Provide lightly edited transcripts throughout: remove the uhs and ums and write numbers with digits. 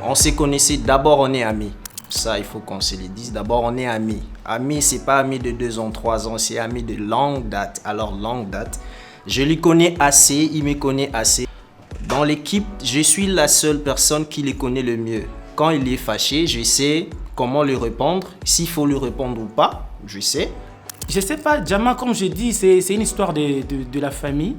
On s'est connaissé, d'abord on est amis. Ça, il faut qu'on se le dise. D'abord, on est amis. Amis, c'est pas amis de 2 ans, 3 ans, c'est amis de longue date. Alors, longue date. Je lui connais assez, il me connaît assez. Dans l'équipe, je suis la seule personne qui le connaît le mieux. Quand il est fâché, je sais comment lui répondre. S'il faut lui répondre ou pas, je sais. Je sais pas, Jama, comme je dis, c'est une histoire de la famille.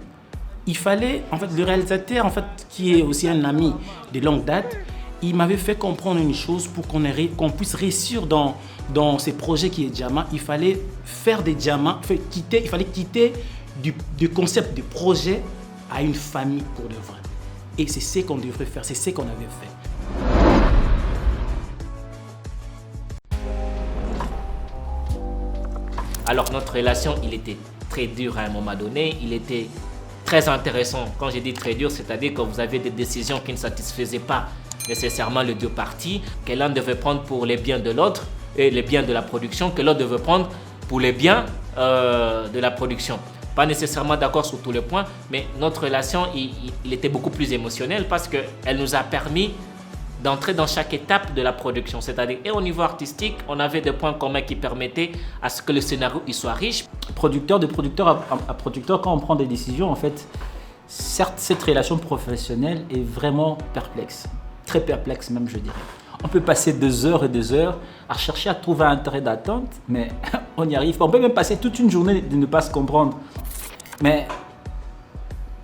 Il fallait, en fait, le réalisateur, en fait, qui est aussi un ami de longue date, il m'avait fait comprendre une chose pour qu'on puisse réussir dans ces projets qui est Jama. Il fallait faire des Jama, il fallait quitter du concept de projet à une famille pour de vrai. Et c'est ce qu'on devrait faire, c'est ce qu'on avait fait. Alors notre relation, il était très dur à un moment donné, il était très intéressant. Quand je dis très dur, c'est-à-dire que vous avez des décisions qui ne satisfaisaient pas nécessairement les deux parties, que l'un devait prendre pour les biens de l'autre et les biens de la production, que l'autre devait prendre pour les biens de la production. Pas nécessairement d'accord sur tous les points, mais notre relation, il était beaucoup plus émotionnel parce qu'elle nous a permis d'entrer dans chaque étape de la production. C'est-à-dire, et au niveau artistique, on avait des points communs qui permettaient à ce que le scénario il soit riche. Producteur, de producteur à producteur, quand on prend des décisions, en fait, certes, cette relation professionnelle est vraiment perplexe. Très perplexe même, je dirais. On peut passer 2 heures et 2 heures à chercher à trouver un terrain d'attente, mais on n'y arrive pas. On peut même passer toute une journée de ne pas se comprendre. Mais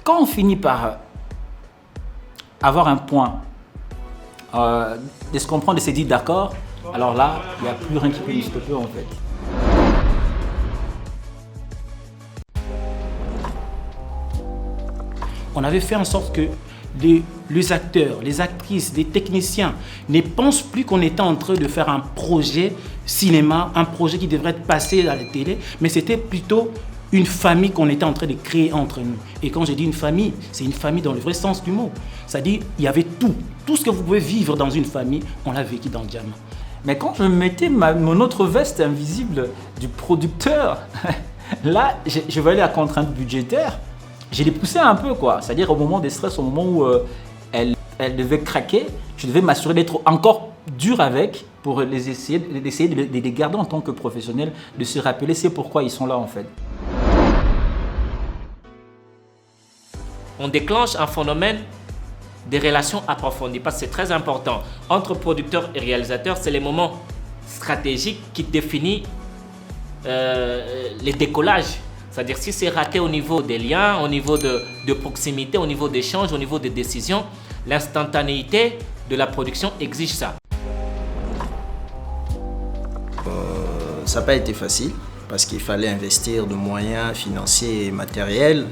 quand on finit par avoir un point, de se comprendre, de se dire d'accord, alors là, il n'y a plus rien qui peut nous stopper en fait. On avait fait en sorte que les acteurs, les actrices, les techniciens ne pensent plus qu'on était en train de faire un projet cinéma, un projet qui devrait être passé à la télé, mais c'était plutôt une famille qu'on était en train de créer entre nous. Et quand je dis une famille, c'est une famille dans le vrai sens du mot. C'est-à-dire, il y avait tout. Tout ce que vous pouvez vivre dans une famille, on l'a vécu dans Jama. Mais quand je mettais mon autre veste invisible du producteur, là, je voyais la contrainte budgétaire. Je l'ai poussé un peu, quoi. C'est-à-dire au moment des stress, au moment où elle devait craquer, je devais m'assurer d'être encore dur avec pour essayer de les garder en tant que professionnel, de se rappeler c'est pourquoi ils sont là en fait. On déclenche un phénomène des relations approfondies parce que c'est très important. Entre producteur et réalisateur, c'est les moments stratégiques qui définissent les décollages. C'est-à-dire si c'est raté au niveau des liens, au niveau de proximité, au niveau d'échange, au niveau des décisions, l'instantanéité de la production exige ça. Ça n'a pas été facile parce qu'il fallait investir de moyens financiers et matériels.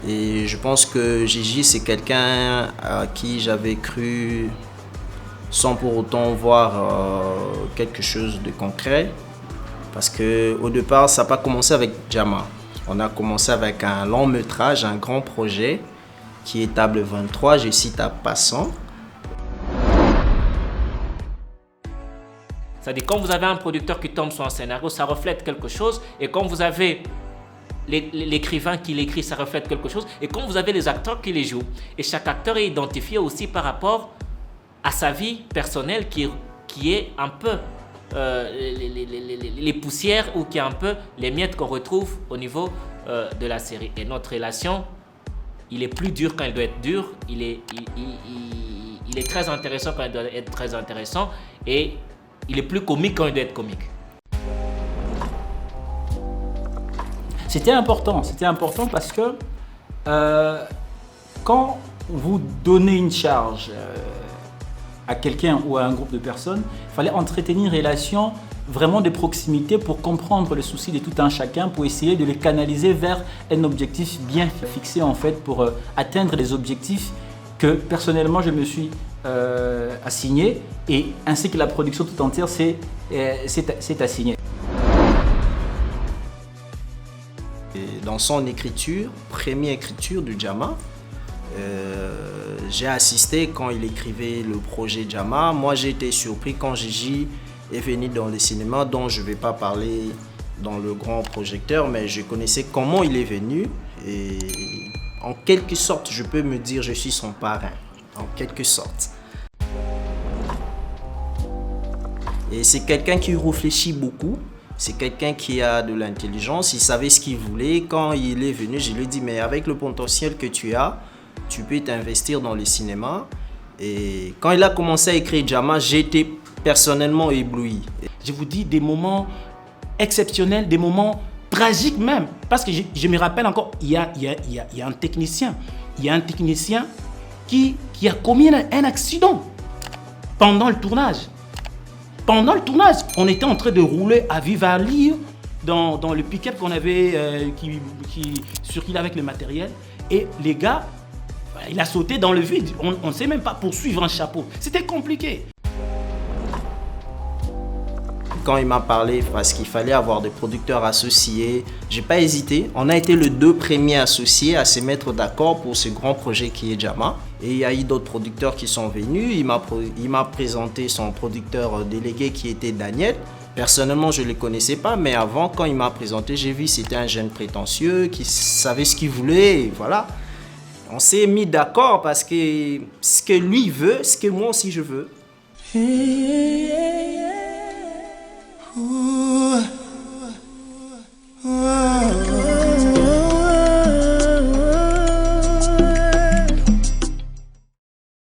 Et je pense que Gigi, c'est quelqu'un à qui j'avais cru sans pour autant voir quelque chose de concret. Parce qu'au départ, ça n'a pas commencé avec Jama. On a commencé avec un long métrage, un grand projet qui est Table 23, je cite à passant. C'est-à-dire quand vous avez un producteur qui tombe sur un scénario, ça reflète quelque chose. Et quand vous avez l'écrivain qui l'écrit, ça reflète quelque chose. Et quand vous avez les acteurs qui les jouent, et chaque acteur est identifié aussi par rapport à sa vie personnelle qui est un peu les poussières ou qui est un peu les miettes qu'on retrouve au niveau de la série. Et notre relation, il est plus dur quand il doit être dur, il est très intéressant quand il doit être très intéressant et il est plus comique quand il doit être comique. C'était important parce que quand vous donnez une charge à quelqu'un ou à un groupe de personnes, il fallait entretenir une relation vraiment de proximité pour comprendre les soucis de tout un chacun, pour essayer de les canaliser vers un objectif bien fixé en fait, pour atteindre les objectifs que personnellement je me suis à signer, et ainsi que la production tout entière, c'est à signer. Et dans son écriture, première écriture du Jama, j'ai assisté quand il écrivait le projet Jama. Moi, j'ai été surpris quand Gigi est venu dans le cinéma, dont je ne vais pas parler dans le grand projecteur, mais je connaissais comment il est venu. Et en quelque sorte, je peux me dire je suis son parrain, en quelque sorte. Et c'est quelqu'un qui réfléchit beaucoup. C'est quelqu'un qui a de l'intelligence. Il savait ce qu'il voulait. Quand il est venu, je lui ai dit, mais avec le potentiel que tu as, tu peux t'investir dans le cinéma. Et quand il a commencé à écrire Jama, j'ai été personnellement ébloui. Je vous dis des moments exceptionnels, des moments tragiques même. Parce que je me rappelle encore, il y a un technicien. Il y a un technicien qui a commis un accident pendant le tournage. Pendant le tournage, on était en train de rouler à vive allure dans le pick-up qu'on avait, qui circulait avec le matériel. Et les gars, il a sauté dans le vide. On ne sait même pas poursuivre un chapeau. C'était compliqué. Quand il m'a parlé, parce qu'il fallait avoir des producteurs associés, j'ai pas hésité. On a été les 2 premiers associés à se mettre d'accord pour ce grand projet qui est Jama. Et il y a eu d'autres producteurs qui sont venus. Il m'a présenté son producteur délégué qui était Daniel. Personnellement, je ne le connaissais pas, mais avant, quand il m'a présenté, j'ai vu que c'était un jeune prétentieux qui savait ce qu'il voulait. Et voilà. On s'est mis d'accord parce que ce que lui veut, ce que moi aussi je veux. Ooh.